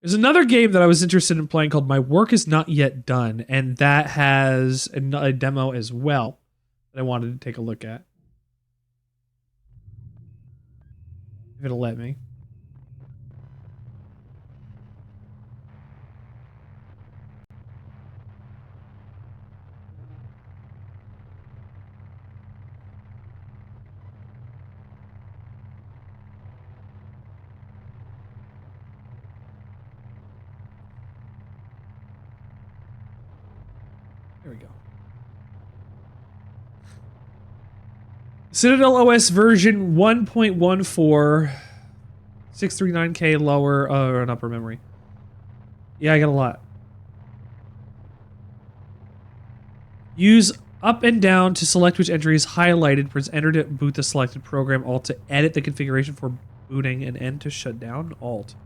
There's another game that I was interested in playing called My Work Is Not Yet Done, and that has a demo as well that I wanted to take a look at. If it'll let me. There we go. Citadel OS version 1.14, 639K lower or an upper memory. Yeah, I got a lot. Use up and down to select which entry is highlighted. Press enter to boot the selected program. Alt to edit the configuration for booting, and N to shut down. Alt.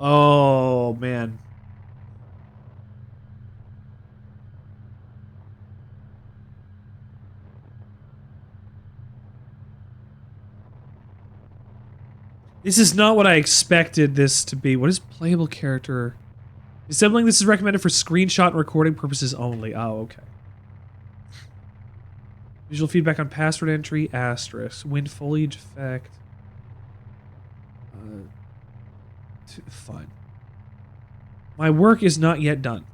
Oh, man. This is not what I expected this to be. What is playable character? Assembling this is recommended for screenshot and recording purposes only. Oh, okay. Visual feedback on password entry, asterisk. Wind foliage effect. Fine. My work is not yet done.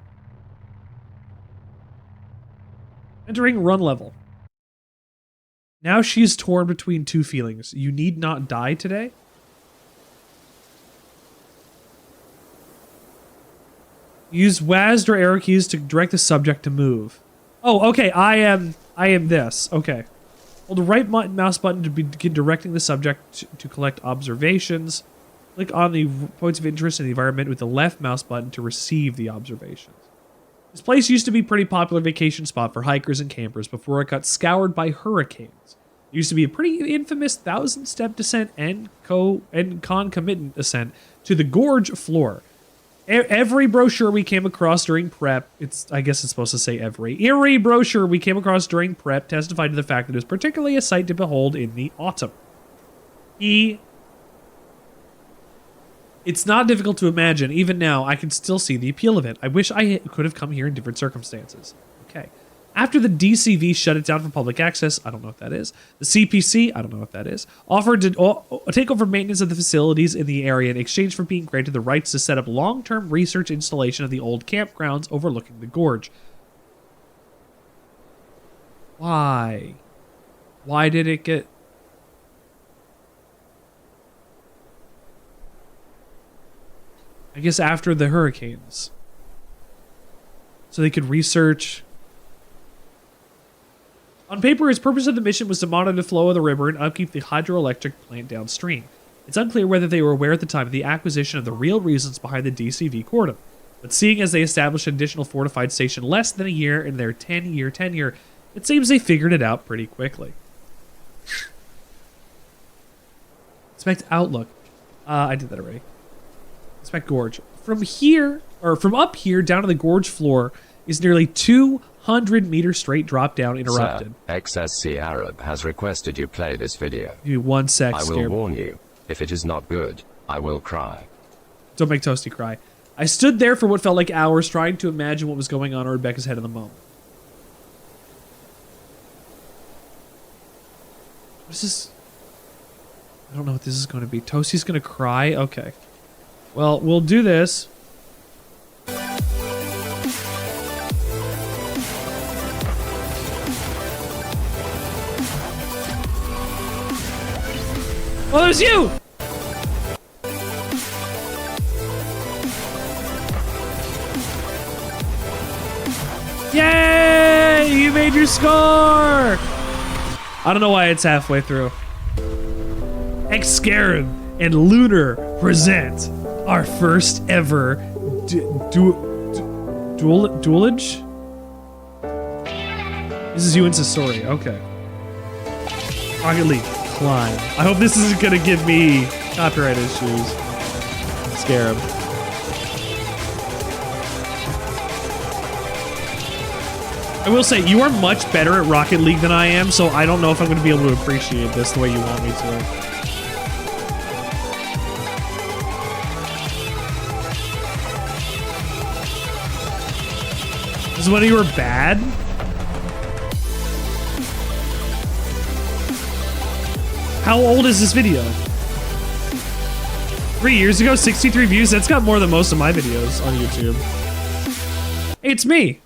Entering run level. Now she's torn between two feelings. You need not die today. Use WASD or arrow keys to direct the subject to move. Oh, okay. I am this. Okay. Hold the right mouse button to begin directing the subject to collect observations. Click on the points of interest in the environment with the left mouse button to receive the observations. This place used to be a pretty popular vacation spot for hikers and campers before it got scoured by hurricanes. It used to be a pretty infamous 1,000-step descent and concomitant ascent to the gorge floor. Every brochure we came across during prep, I guess it's supposed to say every brochure we came across during prep testified to the fact that it was particularly a sight to behold in the autumn. It's not difficult to imagine. Even now, I can still see the appeal of it. I wish I could have come here in different circumstances. Okay. After the DCV shut it down for public access, I don't know what that is. The CPC, I don't know what that is, offered to take over maintenance of the facilities in the area in exchange for being granted the rights to set up long-term research installation of the old campgrounds overlooking the gorge. Why? Why did it get... I guess after the hurricanes. So they could research... On paper, its purpose of the mission was to monitor the flow of the river and upkeep the hydroelectric plant downstream. It's unclear whether they were aware at the time of the acquisition of the real reasons behind the DCV cordon. But seeing as they established an additional fortified station less than a year in their 10-year tenure, it seems they figured it out pretty quickly. Inspect outlook. I did that already. Inspect gorge. From up here down to the gorge floor is nearly 200-meter straight drop down interrupted. Sir, XSC Arab has requested you play this video. Give me 1 sec. I will warn you, if it is not good, I will cry. Don't make Toasty cry. I stood there for what felt like hours trying to imagine what was going on in Rebecca's head in the moment. What is this? I don't know what this is going to be. Toasty's going to cry? Okay. Well, we'll do this. Oh, there's you! Yay! You made your score! I don't know why it's halfway through. X-Scarab and Lunar present our first ever duelage? This is Ewan's story. Okay. Rocket League. Climb. I hope this isn't gonna give me copyright issues. Scarab. I will say, you are much better at Rocket League than I am, so I don't know if I'm gonna be able to appreciate this the way you want me to. is when you were bad? How old is this video? 3 years ago, 63 views. That's got more than most of my videos on YouTube. Hey, it's me.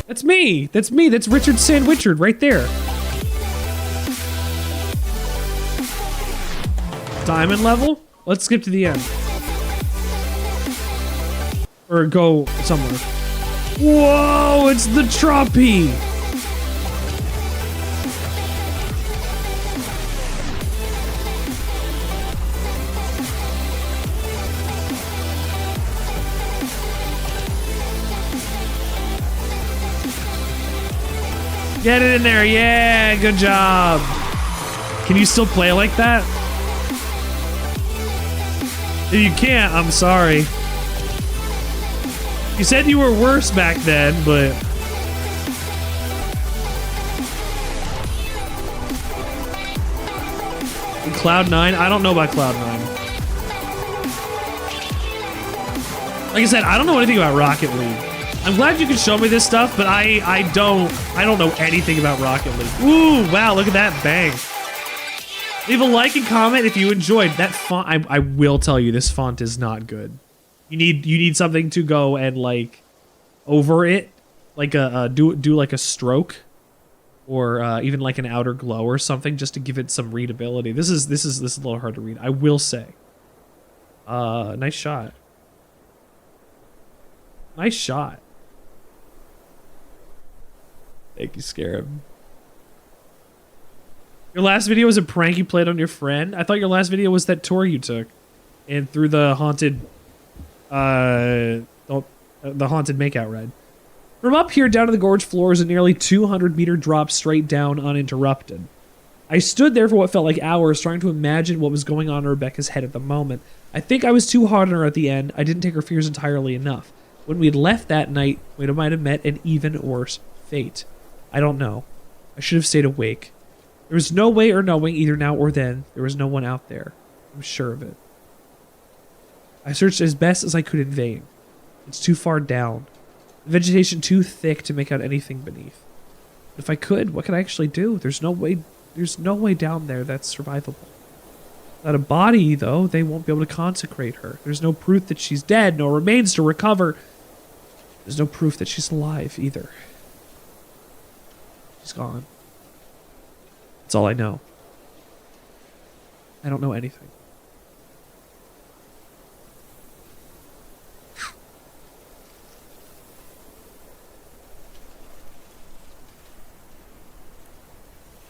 That's me. That's me. That's Richard Sandwichard right there. Diamond level? Let's skip to the end. Or go somewhere. Whoa, it's the Troppy. Get it in there. Yeah, good job. Can you still play like that? If you can't, I'm sorry. You said you were worse back then, but... In Cloud9? I don't know about Cloud9. Like I said, I don't know anything about Rocket League. I'm glad you can show me this stuff, but I don't know anything about Rocket League. Ooh, wow, look at that bang. Leave a like and comment if you enjoyed that font. I will tell you, this font is not good. You need something to go and like over it, like do like a stroke, or even like an outer glow or something, just to give it some readability. This is a little hard to read, I will say. Nice shot. Nice shot. Thank you, Scarab. Your last video was a prank you played on your friend? I thought your last video was that tour you took and through the haunted the haunted makeout ride. From up here down to the gorge floor is a nearly 200-meter drop straight down uninterrupted. I stood there for what felt like hours trying to imagine what was going on in Rebecca's head at the moment. I think I was too hard on her at the end. I didn't take her fears entirely enough. When we had left that night, we might have met an even worse fate. I don't know. I should have stayed awake. There was no way or knowing, either now or then. There was no one out there. I'm sure of it. I searched as best as I could in vain. It's too far down. The vegetation too thick to make out anything beneath. But if I could, what could I actually do? There's no way down there that's survivable. Without a body, though, they won't be able to consecrate her. There's no proof that she's dead, no remains to recover. There's no proof that she's alive, either. She's gone. That's all I know. I don't know anything.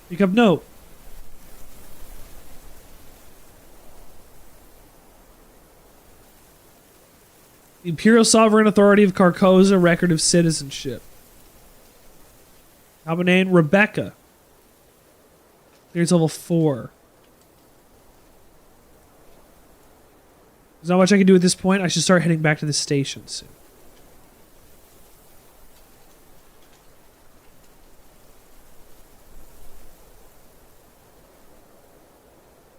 Pick up note. The Imperial Sovereign Authority of Carcosa, record of citizenship. Common name, Rebecca. Clearance level 4. There's not much I can do at this point. I should start heading back to the station soon.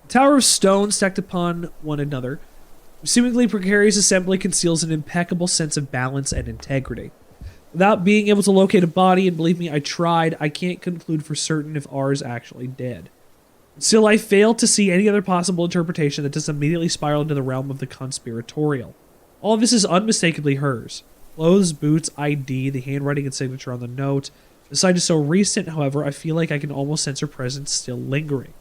A tower of stone stacked upon one another. A seemingly precarious assembly conceals an impeccable sense of balance and integrity. Without being able to locate a body, and believe me, I tried, I can't conclude for certain if R is actually dead. Still, I fail to see any other possible interpretation that doesn't immediately spiral into the realm of the conspiratorial. All of this is unmistakably hers. Clothes, boots, ID, the handwriting and signature on the note. The sight is so recent, however, I feel like I can almost sense her presence still lingering.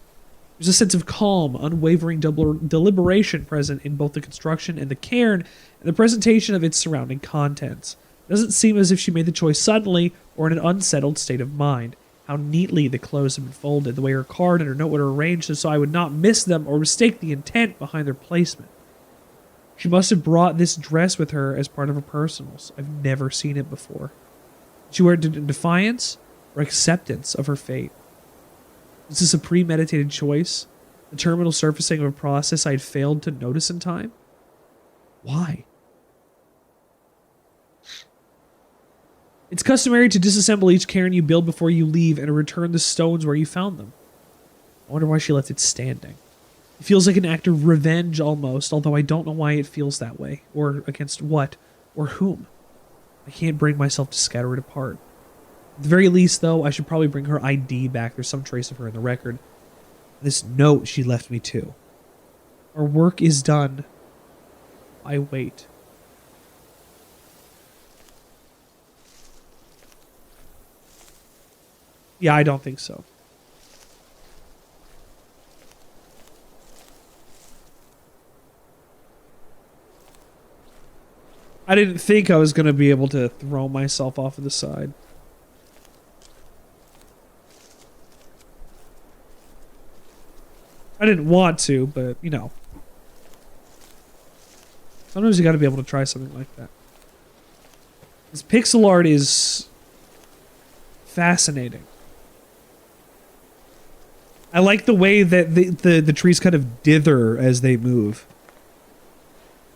There's a sense of calm, unwavering deliberation present in both the construction and the cairn, and the presentation of its surrounding contents. It doesn't seem as if she made the choice suddenly or in an unsettled state of mind. How neatly the clothes have been folded, the way her card and her note were arranged so I would not miss them or mistake the intent behind their placement. She must have brought this dress with her as part of her personals. I've never seen it before. Did she wear it in defiance or acceptance of her fate? Is this a premeditated choice? The terminal surfacing of a process I had failed to notice in time? Why? It's customary to disassemble each cairn you build before you leave and to return the stones where you found them. I wonder why she left it standing. It feels like an act of revenge almost, although I don't know why it feels that way, or against what. Or whom? I can't bring myself to scatter it apart. At the very least, though, I should probably bring her ID back. There's some trace of her in the record. This note she left me too. Our work is done. I wait. Yeah, I don't think so. I didn't think I was going to be able to throw myself off of the side. I didn't want to, but, you know. Sometimes you got to be able to try something like that. This pixel art is fascinating. I like the way that the trees kind of dither as they move.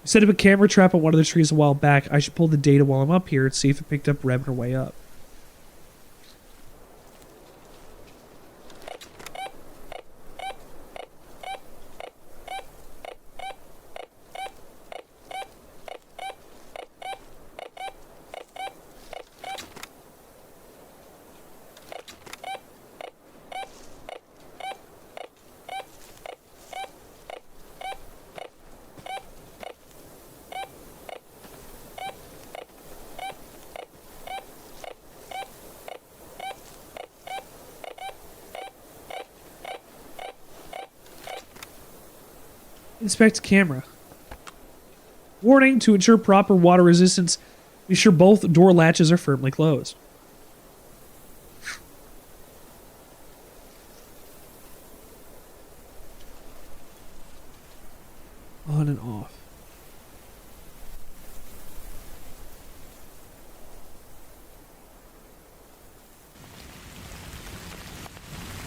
I set up a camera trap on one of the trees a while back. I should pull the data while I'm up here and see if it picked up Rem her way up. Inspect camera. Warning, to ensure proper water resistance, be sure both door latches are firmly closed. On and off.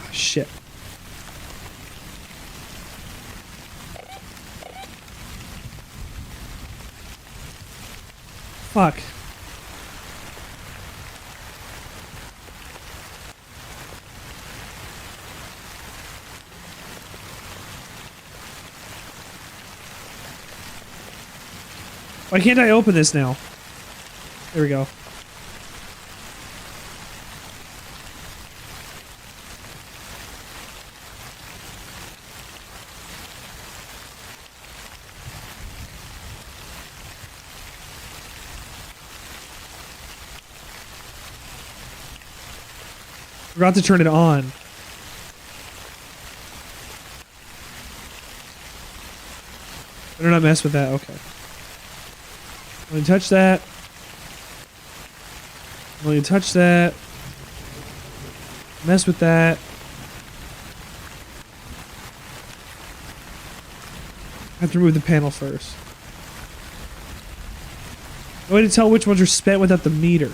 Oh, shit. Fuck. Why can't I open this now? There we go. Forgot to turn it on. Better not mess with that. Okay. I'm gonna touch that. I'm gonna touch that. Mess with that. I have to remove the panel first. No way to tell which ones are spent without the meter.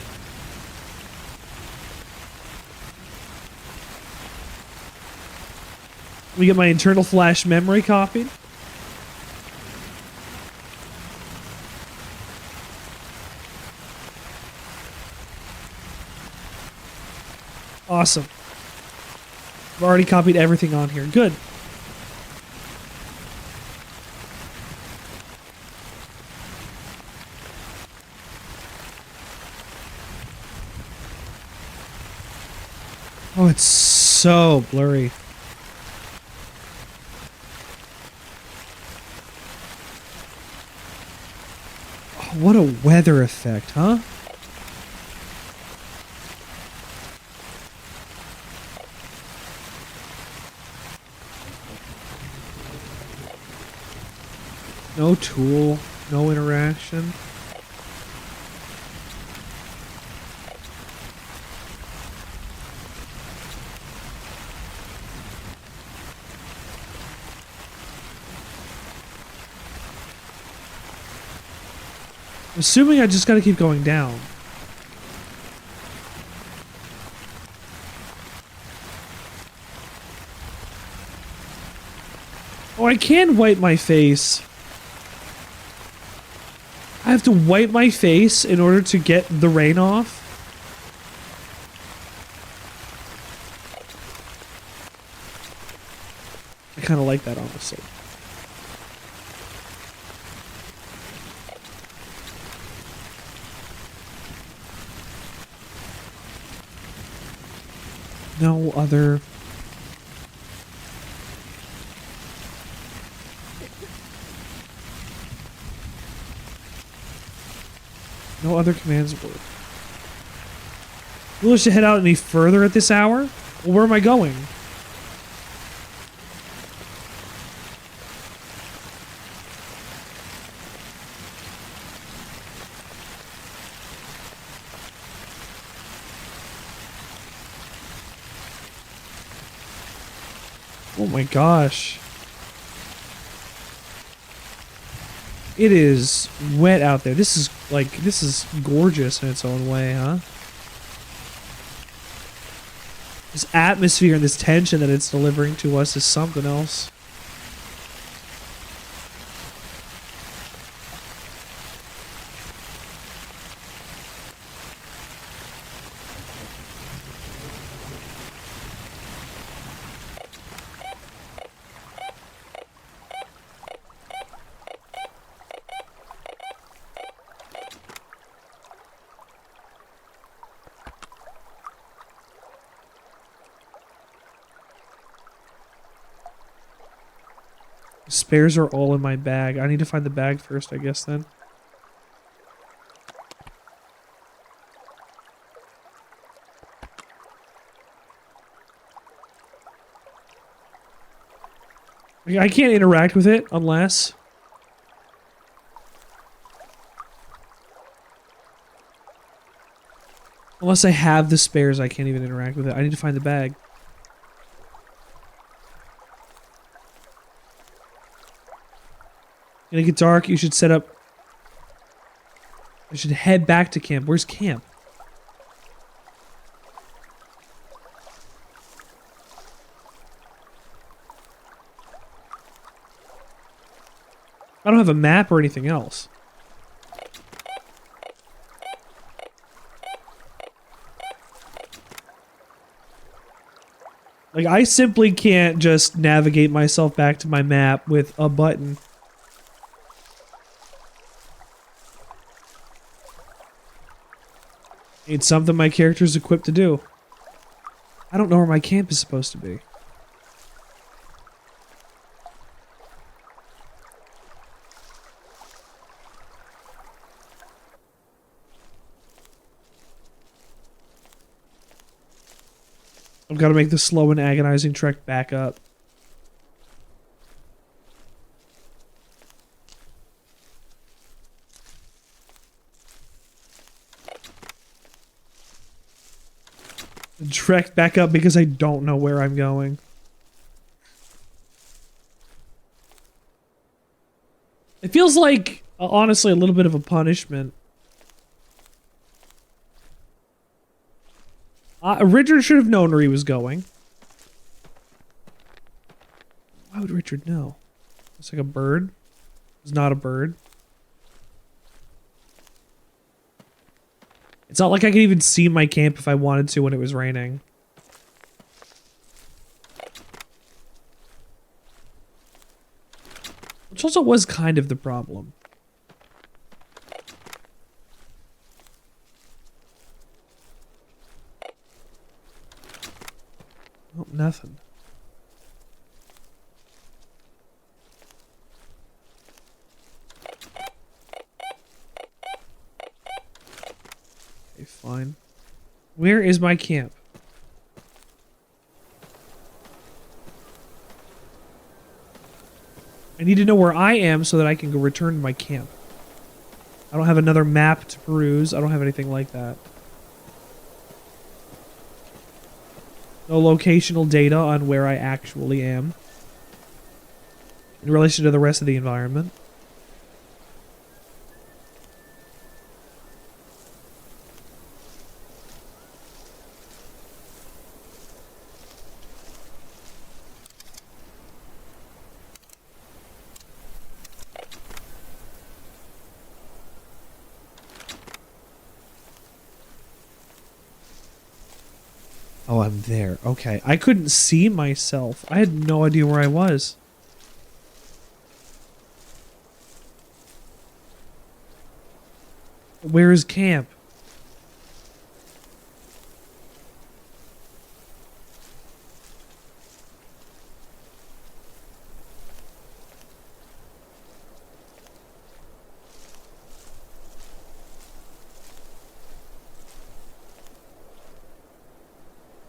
Let me get my internal flash memory copied. Awesome. I've already copied everything on here. Good. Oh, it's so blurry. Oh, what a weather effect, huh? No tool, no interaction. Assuming I just gotta keep going down. Oh, I can wipe my face. I have to wipe my face in order to get the rain off. I kind of like that, honestly. No other... No other commands work. Foolish to head out any further at this hour? Well, where am I going? Oh my gosh. It is wet out there. This is gorgeous in its own way, huh? This atmosphere and this tension that it's delivering to us is something else. Spares are all in my bag. I need to find the bag first, I guess, then. I can't interact with it unless... Unless I have the spares, I can't even interact with it. I need to find the bag. Gonna get dark, you should set up... I should head back to camp. Where's camp? I don't have a map or anything else. Like, I simply can't just navigate myself back to my map with a button. It's something my character's equipped to do. I don't know where my camp is supposed to be. I've got to make the slow and agonizing trek back up. Trek back up because I don't know where I'm going. It feels like, honestly, a little bit of a punishment. Richard should have known where he was going. Why would Richard know? It's like a bird. It's not a bird. It's not like I could even see my camp if I wanted to when it was raining. Which also was kind of the problem. Oh, nothing. Okay, fine. Where is my camp? I need to know where I am so that I can go return to my camp. I don't have another map to peruse. I don't have anything like that. No locational data on where I actually am in relation to the rest of the environment. Oh, I'm there. Okay. I couldn't see myself. I had no idea where I was. Where is camp?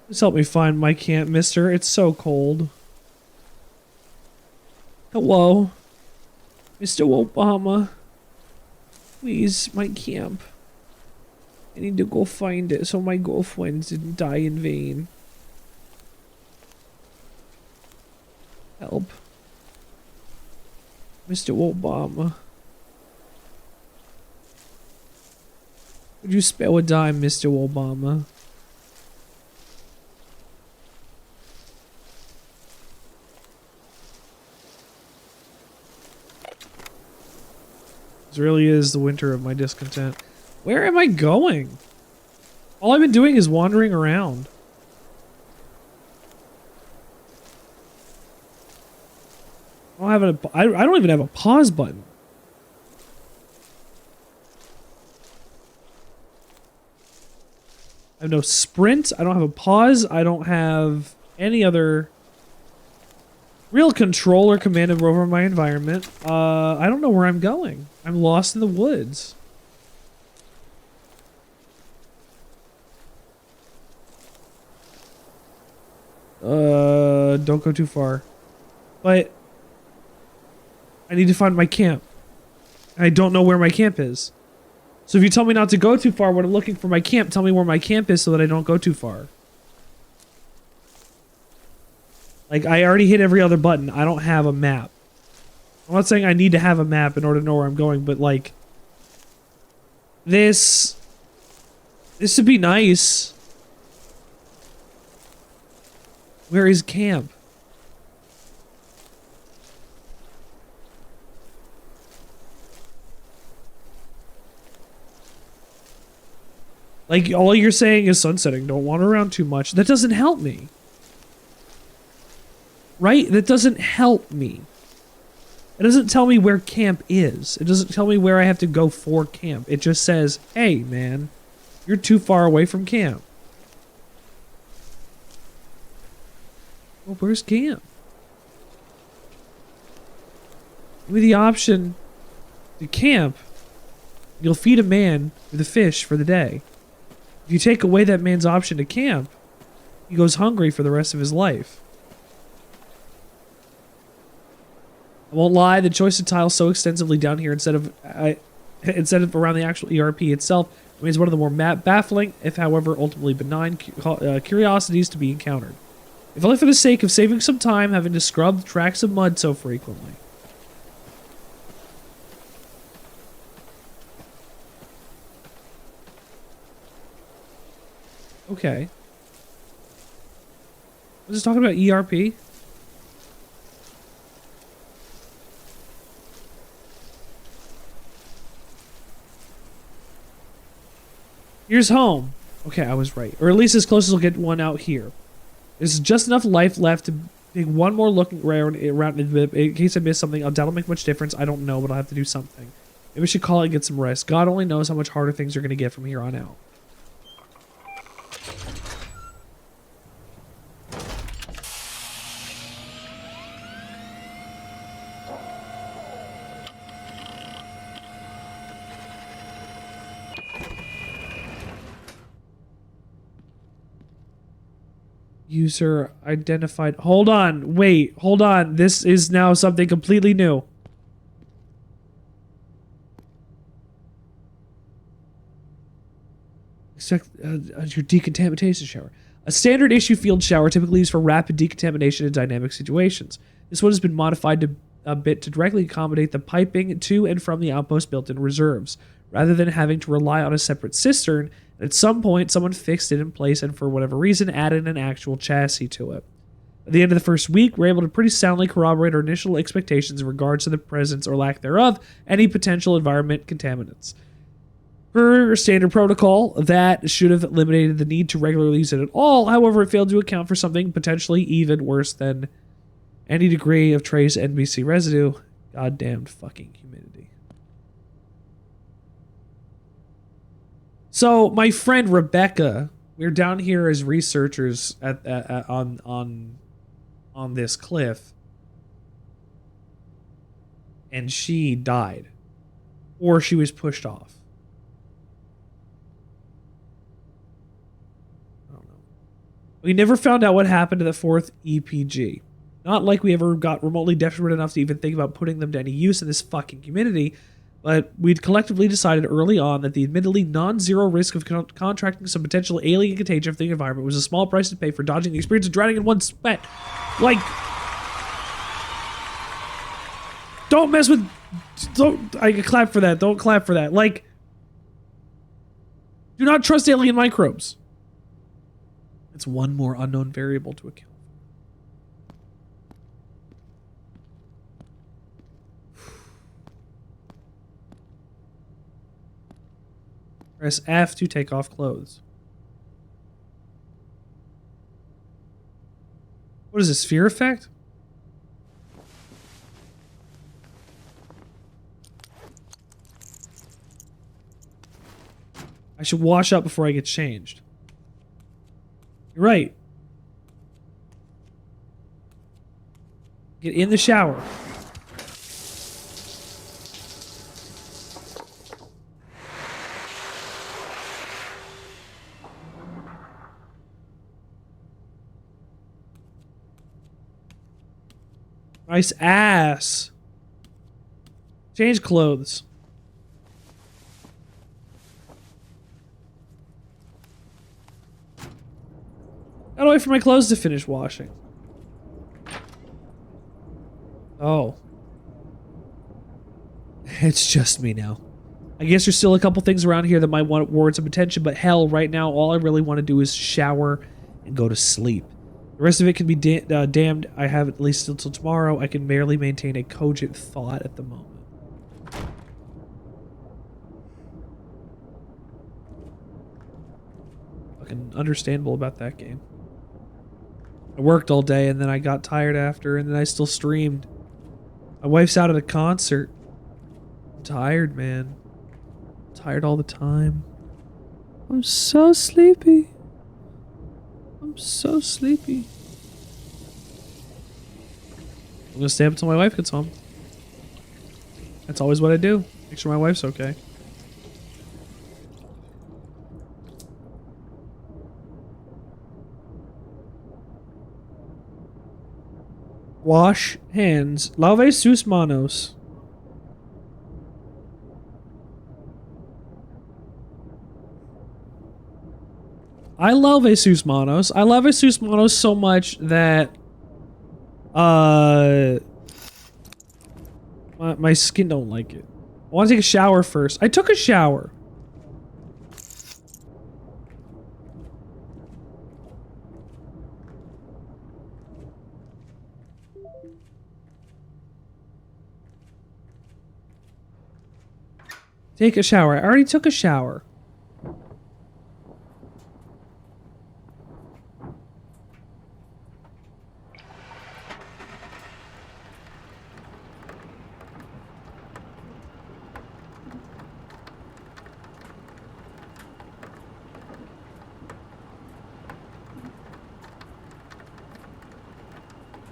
Just help me find my camp, mister. It's so cold. Hello? Mr. Obama. Please, my camp. I need to go find it so my girlfriends didn't die in vain. Help. Mr. Obama. Would you spare a dime, Mr. Obama? This really is the winter of my discontent. Where am I going? All I've been doing is wandering around. I don't even have a pause button. I have no sprint. I don't have a pause. I don't have any other real control or command over my environment. I don't know where I'm going. I'm lost in the woods. Don't go too far. But I need to find my camp. And I don't know where my camp is. So if you tell me not to go too far when I'm looking for my camp, tell me where my camp is so that I don't go too far. Like, I already hit every other button. I don't have a map. I'm not saying I need to have a map in order to know where I'm going, but like, this would be nice. Where is camp? Like, all you're saying is sunsetting. Don't wander around too much. That doesn't help me. Right? That doesn't help me. It doesn't tell me where camp is. It doesn't tell me where I have to go for camp. It just says, hey, man, you're too far away from camp. Well, where's camp? Give me the option to camp. You'll feed a man with a fish for the day. If you take away that man's option to camp, he goes hungry for the rest of his life. I won't lie, the choice of tiles so extensively down here instead of around the actual ERP itself remains one of the more baffling, if however ultimately benign, curiosities to be encountered. If only for the sake of saving some time having to scrub tracks of mud so frequently. Okay. I was just talking about ERP. Here's home. Okay, I was right. Or at least as close as we'll get one out here. There's just enough life left to take one more look around in case I miss something. That'll make much difference. I don't know, but I'll have to do something. Maybe we should call it and get some rest. God only knows how much harder things are going to get from here on out. User identified. Hold on. Wait. Hold on. This is now something completely new. Except your decontamination shower. A standard issue field shower typically used for rapid decontamination in dynamic situations. This one has been modified a bit to directly accommodate the piping to and from the outpost built-in reserves, rather than having to rely on a separate cistern. At some point, someone fixed it in place and for whatever reason added an actual chassis to it. At the end of the first week, we're able to pretty soundly corroborate our initial expectations in regards to the presence or lack thereof any potential environment contaminants. Per standard protocol, that should have eliminated the need to regularly use it at all. However, it failed to account for something potentially even worse than any degree of trace NBC residue. Goddamned fucking humidity. So my friend Rebecca, we're down here as researchers on this cliff, and she died, or she was pushed off. We never found out what happened to the fourth EPG. Not like we ever got remotely desperate enough to even think about putting them to any use in this fucking community, but we'd collectively decided early on that the admittedly non-zero risk of contracting some potential alien contagion of the environment was a small price to pay for dodging the experience of drowning in one sweat. Like, don't mess with, I can clap for that, don't clap for that. Like, do not trust alien microbes. It's one more unknown variable to account. Press F to take off clothes. What is this, fear effect? I should wash up before I get changed. You're right. Get in the shower. Nice ass. Change clothes. Gotta wait for my clothes to finish washing. Oh. It's just me now. I guess there's still a couple things around here that might warrant some attention, but hell, right now, all I really want to do is shower and go to sleep. The rest of it can be damned. I have at least until tomorrow. I can barely maintain a cogent thought at the moment. Fucking understandable about that game. I worked all day and then I got tired after and then I still streamed. My wife's out at a concert. I'm tired, man. I'm tired all the time. I'm so sleepy. I'm so sleepy. I'm gonna stay up until my wife gets home. That's always what I do. Make sure my wife's okay. Wash hands. Lave sus manos. I love sus manos. I love sus manos so much that my skin don't like it. I want to take a shower first. I took a shower. Take a shower. I already took a shower.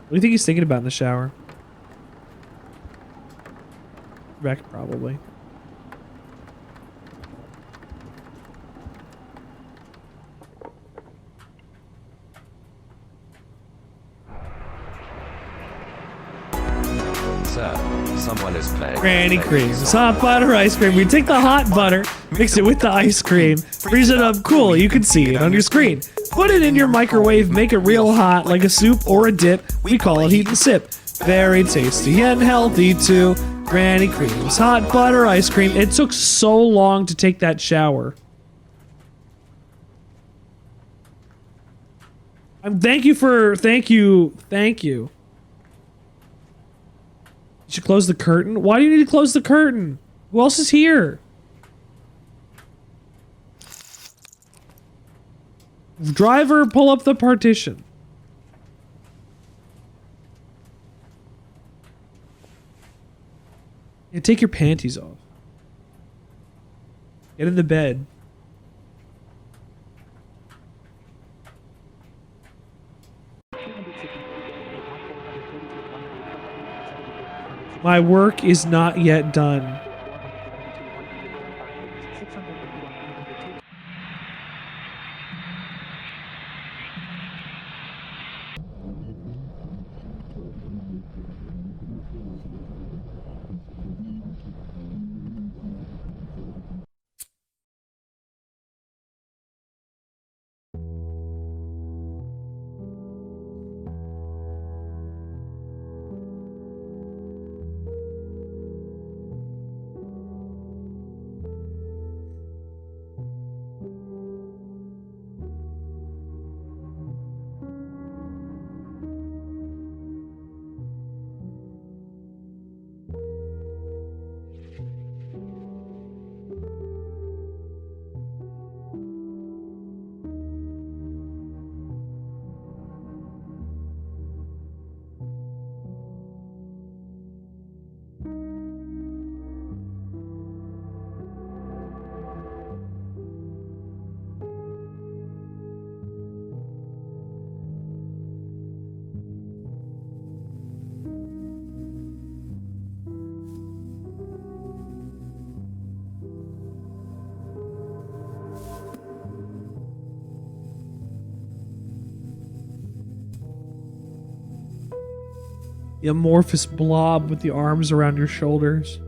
What do you think he's thinking about in the shower? Wreck, probably. Sir, someone is playing. Granny creams, hot butter ice cream. We take the hot butter, mix it with the ice cream, freeze it up cool. You can see it on your screen. Put it in your microwave, make it real hot like a soup or a dip. We call it heat and sip. Very tasty and healthy too. Granny creams, hot butter ice cream. It took so long to take that shower. Thank you. You should close the curtain. Why do you need to close the curtain? Who else is here? Driver, pull up the partition. Yeah, take your panties off. Get in the bed. My work is not yet done. The amorphous blob with the arms around your shoulders.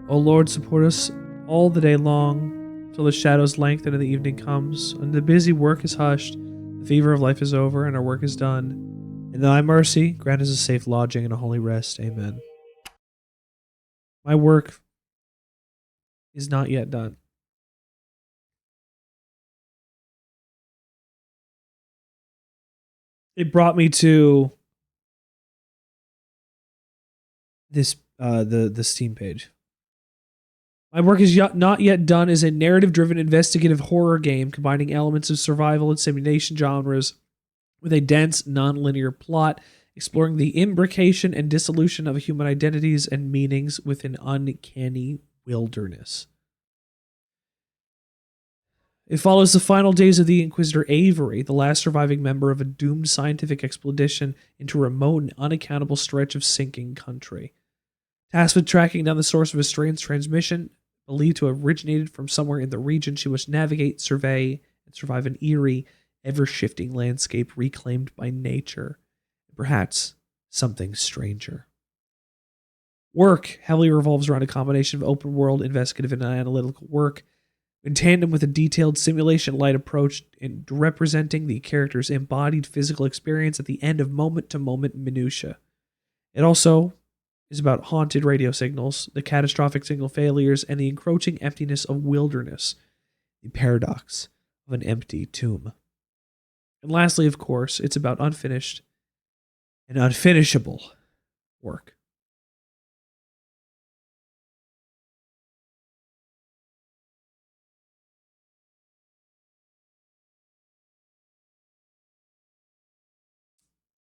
O Lord, support us all the day long, till the shadows lengthen and the evening comes, and the busy work is hushed, the fever of life is over, and our work is done. In thy mercy, grant us a safe lodging and a holy rest. Amen. My work is not yet done. It brought me to this the Steam page. My work is not yet done is a narrative-driven investigative horror game combining elements of survival and simulation genres with a dense, nonlinear plot exploring the imbrication and dissolution of human identities and meanings with an uncanny wilderness. It follows the final days of the Inquisitor Avery, the last surviving member of a doomed scientific expedition into a remote and unaccountable stretch of sinking country. Tasked with tracking down the source of a strange transmission, believed to have originated from somewhere in the region, she must navigate, survey, and survive an eerie, ever-shifting landscape reclaimed by nature, and perhaps something stranger. Work heavily revolves around a combination of open-world, investigative, and analytical work, in tandem with a detailed simulation-light approach in representing the character's embodied physical experience at the end of moment-to-moment minutiae. It also is about haunted radio signals, the catastrophic signal failures, and the encroaching emptiness of wilderness, the paradox of an empty tomb. And lastly, of course, it's about unfinished and unfinishable work.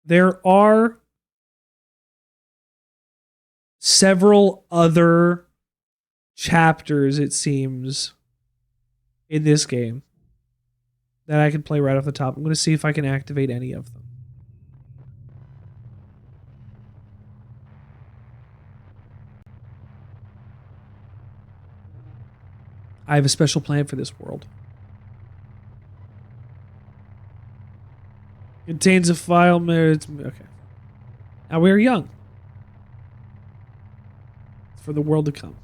There are several other chapters, it seems, in this game that I can play right off the top. I'm going to see if I can activate any of them. I have a special plan for this world. Contains a file. Okay. Now we are young. For the world to come.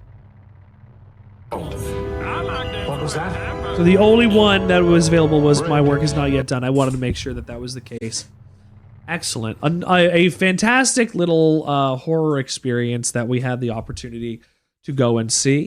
What was that? So the only one that was available was My Work Is Not Yet Done. I wanted to make sure that that was the case. Excellent. A fantastic little horror experience that we had the opportunity to go and see.